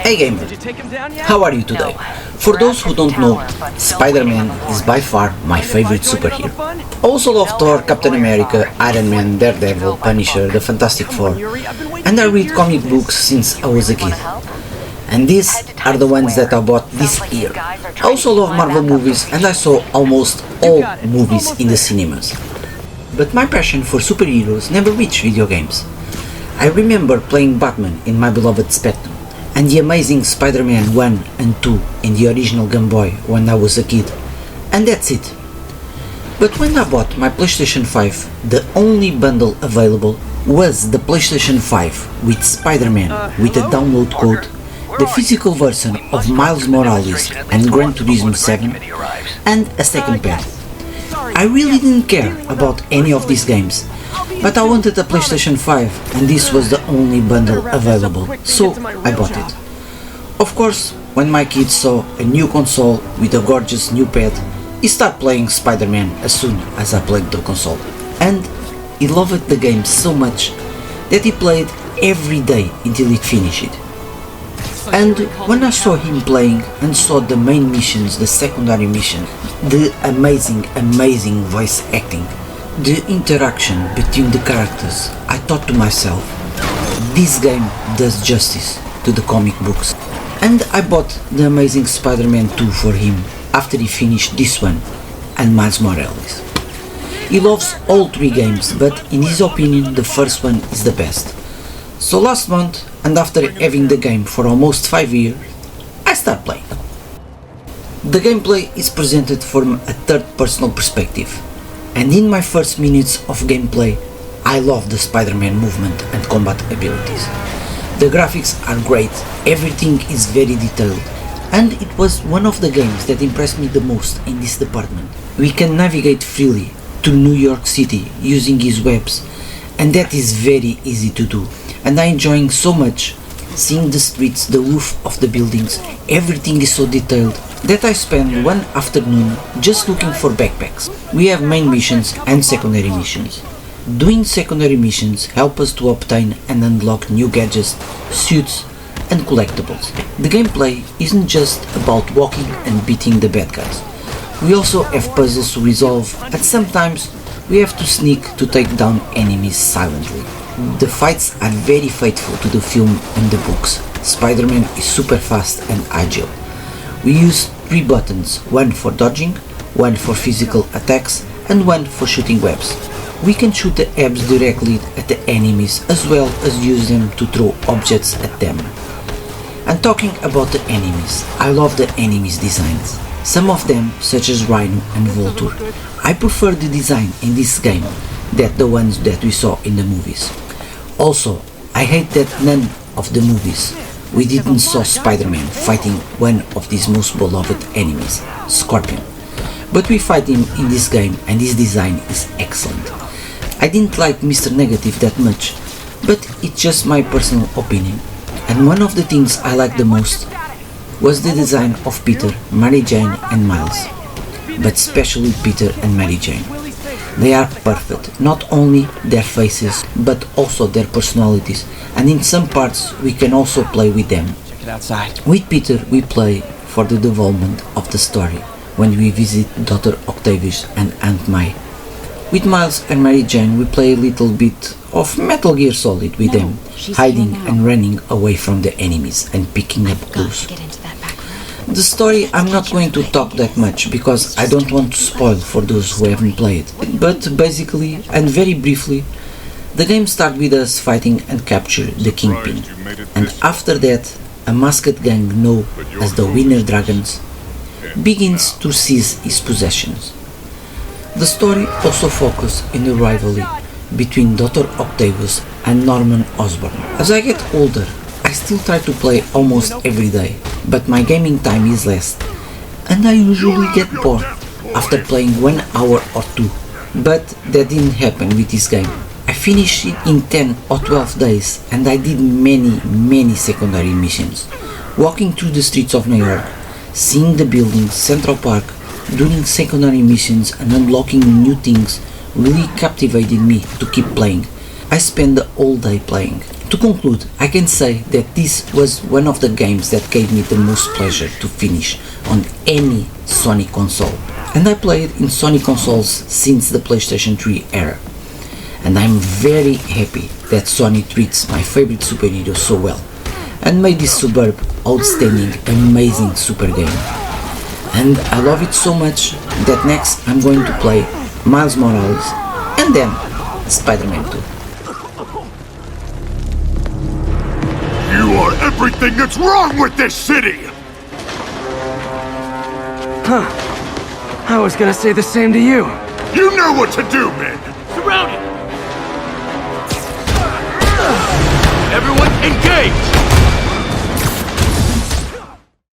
Hey gamer, how are you today? For those who don't know, Spider-Man is by far my favorite superhero. I also love Thor, Captain America, Iron Man, Daredevil, Punisher, the Fantastic Four, and I read comic books since I was a kid. And these are the ones that I bought this year. I also love Marvel movies and I saw almost all movies in the cinemas. But my passion for superheroes never reached video games. I remember playing Batman in my beloved Spectrum, and the amazing Spider-Man 1 and 2 in the original Game Boy when I was a kid, and that's it. But when I bought my PlayStation 5, the only bundle available was the PlayStation 5 with Spider-Man with a download code, the physical version of Miles Morales and Gran Turismo 7, and a second pair. I really didn't care about any of these games, but I wanted a PlayStation 5 and this was the only bundle available, so I bought it. Of course, when my kid saw a new console with a gorgeous new pad, he started playing Spider-Man as soon as I played the console. And he loved the game so much that he played every day until it finished. And when I saw him playing and saw the main missions, the secondary mission, the amazing voice acting, the interaction between the characters, I thought to myself, this game does justice to the comic books. And I bought the Amazing Spider-Man 2 for him after he finished this one and Miles Morales. He loves all three games, but in his opinion the first one is the best. So last month, and after having the game for almost 5 years, I start playing. The gameplay is presented from a third-person perspective, and in my first minutes of gameplay, I love the Spider-Man movement and combat abilities. The graphics are great, everything is very detailed, and it was one of the games that impressed me the most in this department. We can navigate freely to New York City using his webs, and that is very easy to do. And I enjoying so much seeing the streets, the roof of the buildings, everything is so detailed that I spend one afternoon just looking for backpacks. We have main missions and secondary missions. Doing secondary missions help us to obtain and unlock new gadgets, suits and collectibles. The gameplay isn't just about walking and beating the bad guys. We also have puzzles to resolve, and sometimes we have to sneak to take down enemies silently. The fights are very faithful to the film and the books. Spider-Man is super fast and agile. We use 3 buttons, one for dodging, one for physical attacks and one for shooting webs. We can shoot the webs directly at the enemies as well as use them to throw objects at them. And talking about the enemies, I love the enemies designs. Some of them, such as Rhino and Vulture, I prefer the design in this game than the ones that we saw in the movies. Also, I hate that none of the movies we didn't saw Spider-Man fighting one of his most beloved enemies, Scorpion. But we fight him in this game and his design is excellent. I didn't like Mr. Negative that much, but it's just my personal opinion. And one of the things I liked the most was the design of Peter, Mary Jane and Miles, but especially Peter and Mary Jane. They are perfect, not only their faces, but also their personalities, and in some parts we can also play with them. With Peter we play for the development of the story, when we visit Dr. Octavius and Aunt May. With Miles and Mary Jane we play a little bit of Metal Gear Solid with them, hiding and running away from the enemies and picking up clues. The story I'm not going to talk that much because I don't want to spoil for those who haven't played, but basically and very briefly, the game starts with us fighting and capture the Kingpin, and after that a masked gang known as the Winter Dragons begins to seize his possessions. The story also focuses on the rivalry between Dr. Octavius and Norman Osborn. As I get older, I still try to play almost every day, but my gaming time is less, and I usually get bored after playing 1 hour or 2, but that didn't happen with this game. I finished it in 10 or 12 days and I did many secondary missions, walking through the streets of New York, seeing the buildings, Central Park, doing secondary missions and unlocking new things really captivated me to keep playing. I spent the whole day playing. To conclude, I can say that this was one of the games that gave me the most pleasure to finish on any Sony console. And I played in Sony consoles since the PlayStation 3 era. And I'm very happy that Sony treats my favorite superhero so well and made this superb, outstanding, amazing super game. And I love it so much that next I'm going to play Miles Morales and then Spider-Man 2. You are everything that's wrong with this city! Huh. I was gonna say the same to you. You know what to do, men! Surrounded! Everyone engage!